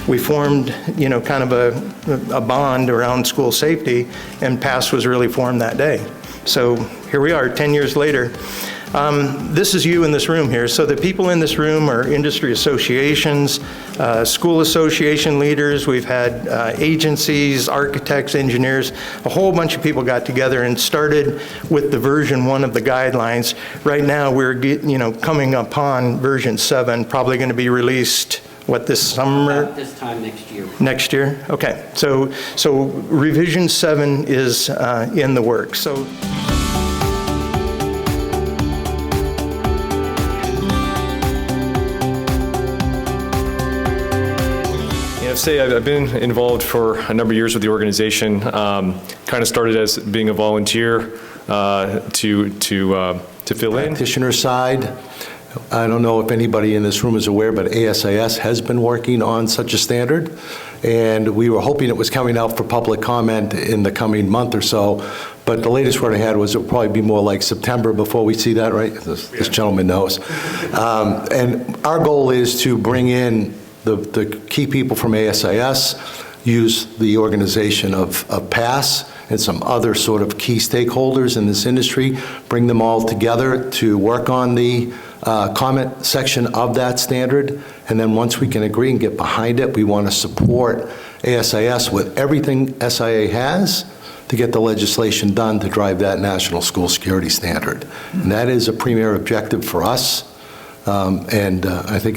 we formed, kind of a bond around school safety, and PASS was really formed that day. So here we are, 10 years later. This is you in this room here. So the people in this room are industry associations, school association leaders. We've had agencies, architects, engineers. A whole bunch of people got together and started with the version 1 of the guidelines. Right now we're coming upon version 7, probably going to be released this summer? About this time next year. Next year? Okay. So revision 7 is in the works. So. I've been involved for a number of years with the organization. Kind of started as being a volunteer to fill in. Practitioner side, I don't know if anybody in this room is aware, but ASIS has been working on such a standard, and we were hoping it was coming out for public comment in the coming month or so. But the latest word I had was it would probably be more like September before we see that, right? This gentleman knows. And our goal is to bring in the key people from ASIS, use the organization of PASS and some other sort of key stakeholders in this industry, bring them all together to work on the comment section of that standard. And then once we can agree and get behind it, we want to support ASIS with everything SIA has to get the legislation done to drive that national school security standard. And that is a premier objective for us. I think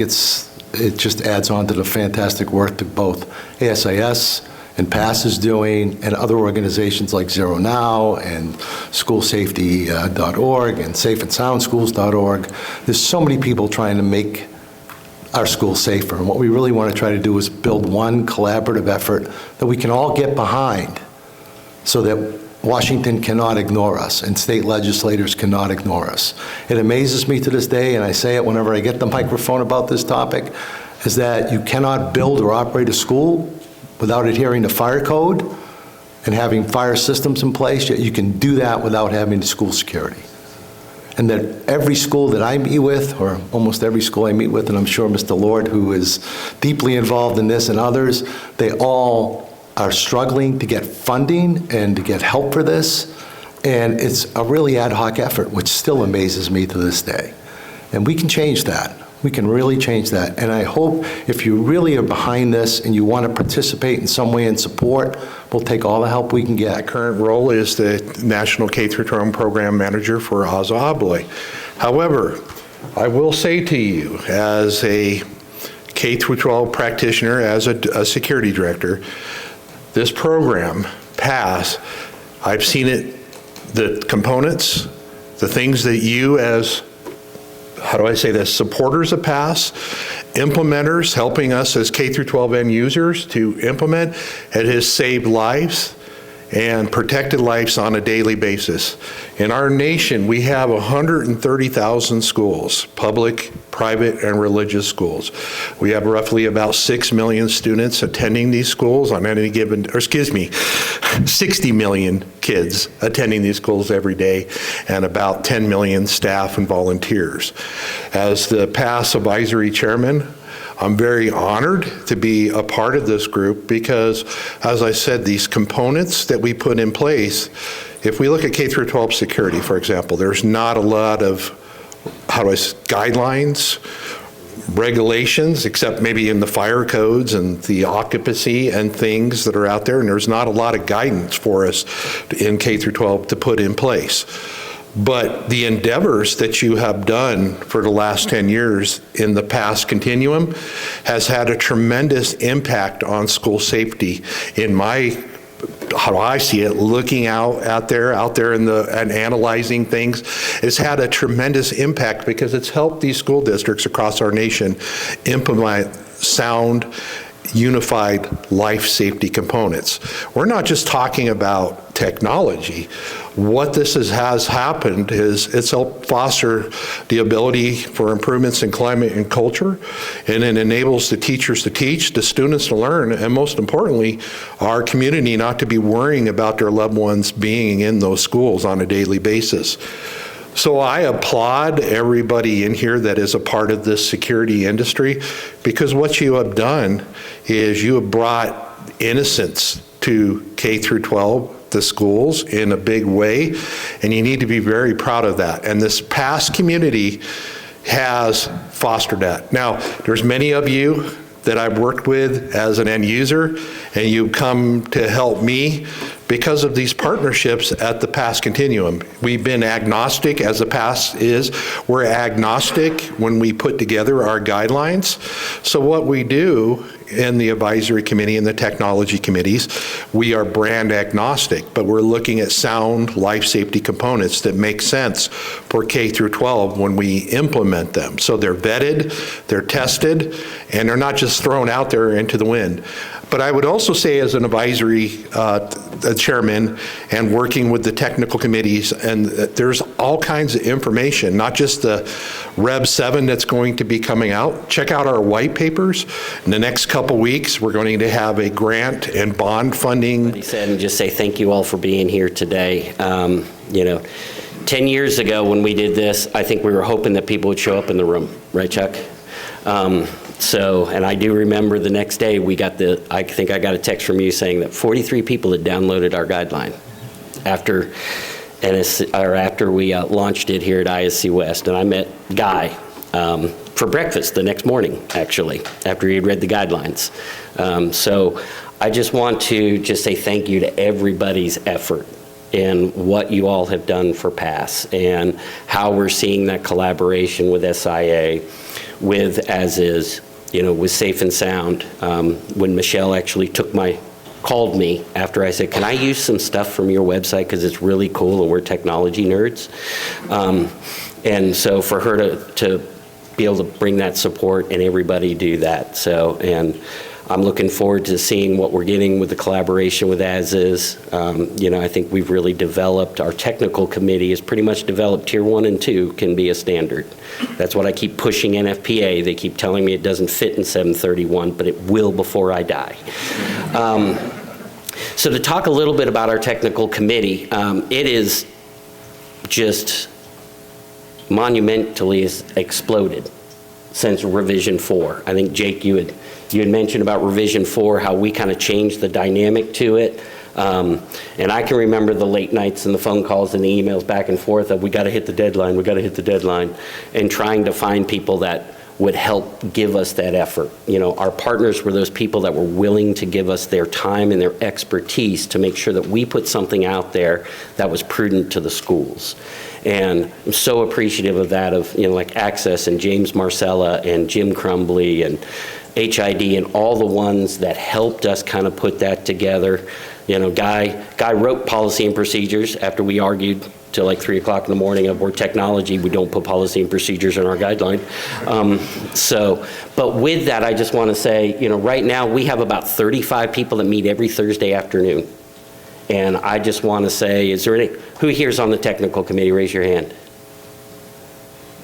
it just adds on to the fantastic work that both ASIS and PASS is doing, and other organizations like Zero Now and schoolsafety.org and safeandsoundschools.org. There's so many people trying to make our schools safer. And what we really want to try to do is build one collaborative effort that we can all get behind so that Washington cannot ignore us and state legislators cannot ignore us. It amazes me to this day, and I say it whenever I get the microphone about this topic, is that you cannot build or operate a school without adhering to fire code and having fire systems in place, yet you can do that without having school security. And that every school that I meet with, or almost every school I meet with, and I'm sure Mr. Lord, who is deeply involved in this, and others, they all are struggling to get funding and to get help for this. And it's a really ad hoc effort, which still amazes me to this day. And we can change that. We can really change that. And I hope if you really are behind this and you want to participate in some way and support, we'll take all the help we can get. My current role is the National K-12 Program Manager for ASA-ABLOY. However, I will say to you, as a K-12 practitioner, as a security director, this program, PASS, I've seen it, the components, the things that you as, how do I say this, supporters of PASS, implementers, helping us as K-12 end users to implement, it has saved lives and protected lives on a daily basis. In our nation, we have 130,000 schools, public, private, and religious schools. We have roughly about 6 million students attending these schools on any given, or excuse me, 60 million kids attending these schools every day, and about 10 million staff and volunteers. As the PASS advisory chairman, I'm very honored to be a part of this group because, as I said, these components that we put in place, if we look at K-12 security, for example, there's not a lot of, guidelines, regulations, except maybe in the fire codes and the occupancy and things that are out there, and there's not a lot of guidance for us in K-12 to put in place. But the endeavors that you have done for the last 10 years in the PASS continuum has had a tremendous impact on school safety. In my, how do I see it, looking out there and analyzing things, it's had a tremendous impact because it's helped these school districts across our nation implement sound, unified life safety components. We're not just talking about technology. What this has happened is it's helped foster the ability for improvements in climate and culture, and it enables the teachers to teach, the students to learn, and most importantly, our community not to be worrying about their loved ones being in those schools on a daily basis. So I applaud everybody in here that is a part of this security industry, because what you have done is you have brought innocence to K through 12, the schools, in a big way, and you need to be very proud of that. And this past community has fostered that. Now, there's many of you that I've worked with as an end user, and you come to help me because of these partnerships at the PASS Continuum. We've been agnostic, as the PASS is. We're agnostic when we put together our guidelines. So what we do in the advisory committee and the technology committees, we are brand agnostic, but we're looking at sound life safety components that make sense for K through 12 when we implement them. So they're vetted, they're tested, and they're not just thrown out there into the wind. But I would also say, as an advisory chairman and working with the technical committees, and there's all kinds of information, not just the Rev 7 that's going to be coming out. Check out our white papers. In the next couple weeks, we're going to have a grant and bond funding. He said, and just say thank you all for being here today. 10 years ago when we did this, I think we were hoping that people would show up in the room, right, Chuck? And I do remember the next day I think I got a text from you saying that 43 people had downloaded our guideline after we launched it here at ISC West. And I met Guy for breakfast the next morning, actually, after he had read the guidelines. So I just want to say thank you to everybody's effort and what you all have done for PASS, and how we're seeing that collaboration with SIA, with As Is, with Safe and Sound. When Michelle actually called me after I said, can I use some stuff from your website because it's really cool and we're technology nerds. And so for her to be able to bring that support and everybody do that. And I'm looking forward to seeing what we're getting with the collaboration with As Is. I think we've really developed, our technical committee has pretty much developed Tier 1 and 2 can be a standard. That's what I keep pushing NFPA. They keep telling me it doesn't fit in 731, but it will before I die. So to talk a little bit about our technical committee, it is just monumentally exploded since revision 4. I think, Jake, you had mentioned about revision 4, how we kind of changed the dynamic to it. And I can remember the late nights and the phone calls and the emails back and forth of, we got to hit the deadline, and trying to find people that would help give us that effort. Our partners were those people that were willing to give us their time and their expertise to make sure that we put something out there that was prudent to the schools. And I'm so appreciative of that, like Access and James Marcella and Jim Crumbly and HID and all the ones that helped us kind of put that together. Guy wrote policy and procedures after we argued till like 3 o'clock in the morning of, we're technology, we don't put policy and procedures in our guideline. But with that, I just want to say, right now we have about 35 people that meet every Thursday afternoon. And I just want to say, who here's on the technical committee? Raise your hand.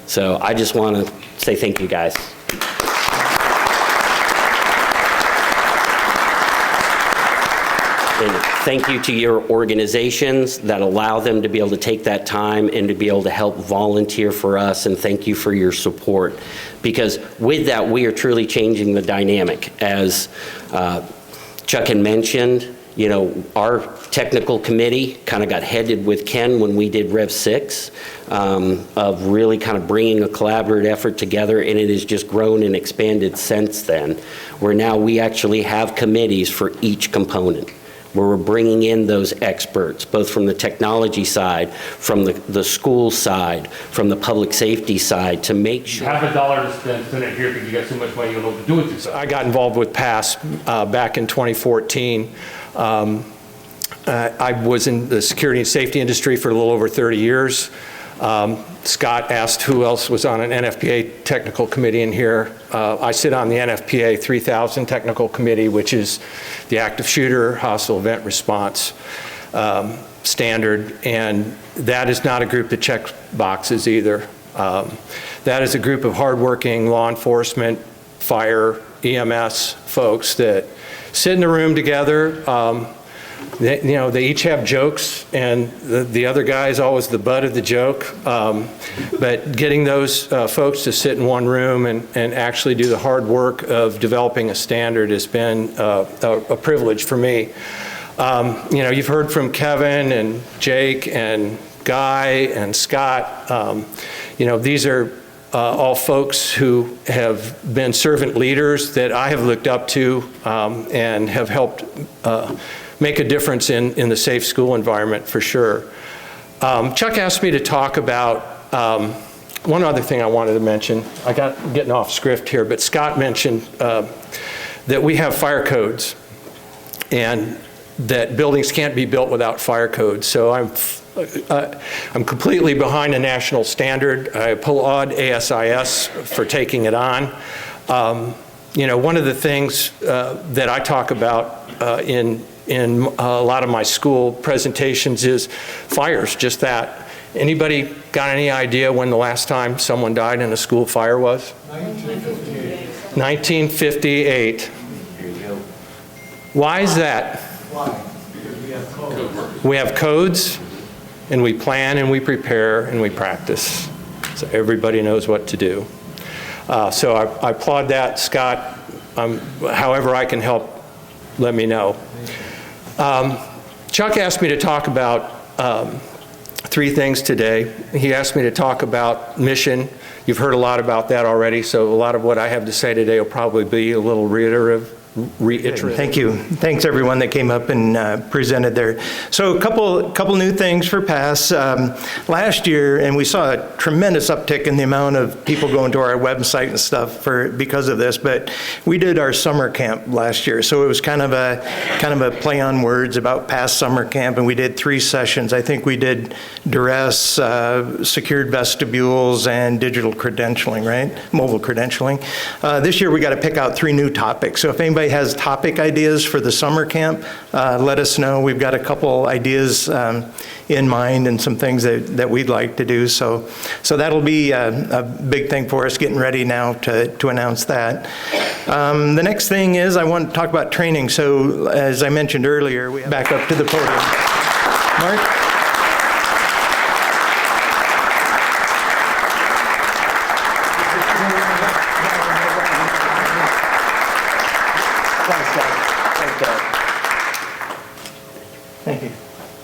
So I just want to say thank you, guys. And thank you to your organizations that allow them to be able to take that time and to be able to help volunteer for us, and thank you for your support. Because with that, we are truly changing the dynamic. As Chuck had mentioned, our technical committee kind of got headed with Ken when we did Rev 6, of really kind of bringing a collaborative effort together, and it has just grown and expanded since then, where now we actually have committees for each component, where we're bringing in those experts, both from the technology side, from the school side, from the public safety side, to make sure. Half $1 to spend it here because you got so much money you don't know what to do with it. I got involved with PASS back in 2014. I was in the security and safety industry for a little over 30 years. Scott asked who else was on an NFPA technical committee in here. I sit on the NFPA 3000 technical committee, which is the active shooter hostile event response standard, and that is not a group that checks boxes either. That is a group of hardworking law enforcement, fire, EMS folks that sit in a room together. They each have jokes, and the other guy is always the butt of the joke. But getting those folks to sit in one room and actually do the hard work of developing a standard has been a privilege for me. You've heard from Kevin and Jake and Guy and Scott. These are all folks who have been servant leaders that I have looked up to and have helped make a difference in the safe school environment for sure. Chuck asked me to talk about one other thing I wanted to mention. I got getting off script here, but Scott mentioned that we have fire codes and that buildings can't be built without fire codes. So I'm completely behind a national standard. I applaud ASIS for taking it on. One of the things that I talk about in a lot of my school presentations is fires, just that. Anybody got any idea when the last time someone died in a school fire was? 1958. 1958. Here you go. Why is that? Why? We have codes. We have codes, and we plan, and we prepare, and we practice. So everybody knows what to do. So I applaud that, Scott. However I can help, let me know. Chuck asked me to talk about three things today. He asked me to talk about mission. You've heard a lot about that already, so a lot of what I have to say today will probably be a little reiterative. Thank you. Thanks everyone that came up and presented there. So a couple new things for PASS. Last year, and we saw a tremendous uptick in the amount of people going to our website and stuff because of this, but we did our summer camp last year. So it was kind of a play on words about PASS summer camp, and we did 3 sessions. I think we did duress, secured vestibules, and digital credentialing, right? Mobile credentialing. This year we got to pick out 3 new topics. So if anybody has topic ideas for the summer camp, let us know. We've got a couple ideas in mind and some things that we'd like to do. So that'll be a big thing for us, getting ready now to announce that. The next thing is I want to talk about training. So as I mentioned earlier, we back up to the podium. Mark?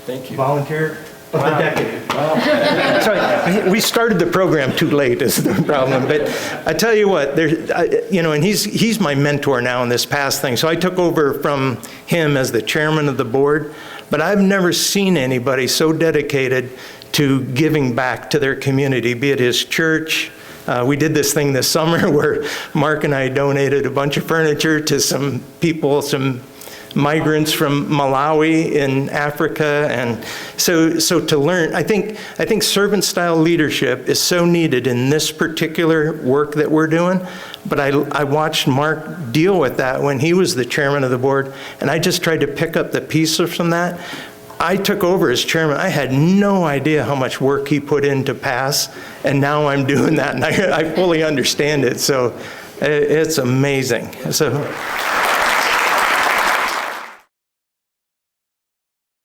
Thank you. Volunteer of the decade. That's right. We started the program too late is the problem. But I tell you what, and he's my mentor now in this PASS thing. So I took over from him as the chairman of the board. But I've never seen anybody so dedicated to giving back to their community, be it his church. We did this thing this summer where Mark and I donated a bunch of furniture to some people, some migrants from Malawi in Africa. And so to learn, I think servant style leadership is so needed in this particular work that we're doing. But I watched Mark deal with that when he was the chairman of the board, and I just tried to pick up the pieces from that. I took over as chairman. I had no idea how much work he put into PASS, and now I'm doing that, and I fully understand it. So it's amazing. So.